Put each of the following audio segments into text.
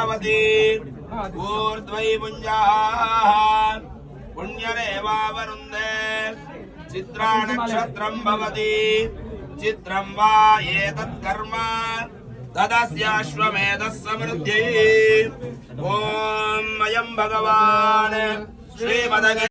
भवति ऊर्ध्वै पुञ्जाः पुण्यरेवावरुन्धे चित्रा नक्षत्रं भवति चित्रं वा एतत् कर्म तदस्याश्वमेधः समृद्ध्यै ॐ अयं भगवान् श्रीमदगे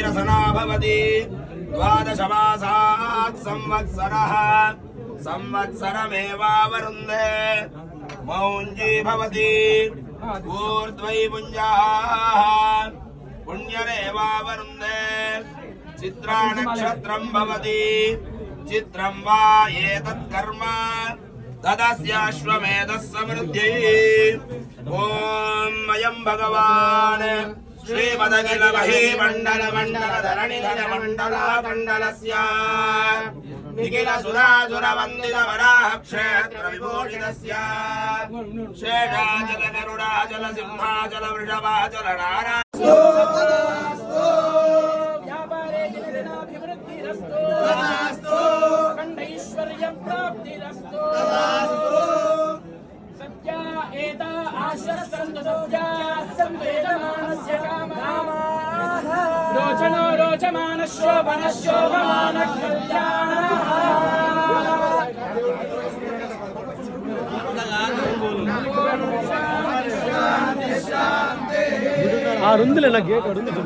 रसना भवति द्वादश मासात् संवत्सरः संवत्सरमेवावरुन्धे मौञ्जी भवति ऊर्ध्वै पुञ्जाः पुण्यरेवावरुन्धे चित्रा नक्षत्रं भवति चित्रं वा एतत् कर्म तदस्याश्वमेधः समृद्ध्यै ॐ अयं भगवान् श्रीमदखिलमहीमण्डलमण्डलधरणिधरमण्डलाकण्डलस्य निखिलसुरासुरवन्दितवराहक्षेत्रविभूषितस्य शेषाचलगरुडाचलसिंहाचलवृषभाचलनारा खण्डैश्वर्यं प्राप्तिरस्तु सत्या एता आश्रसन्तुजा संवेदमानस्य कामः रोचनो रोचमानः शोभनः शोभमानः कल्याणः रुंदले ना गेट रुंदले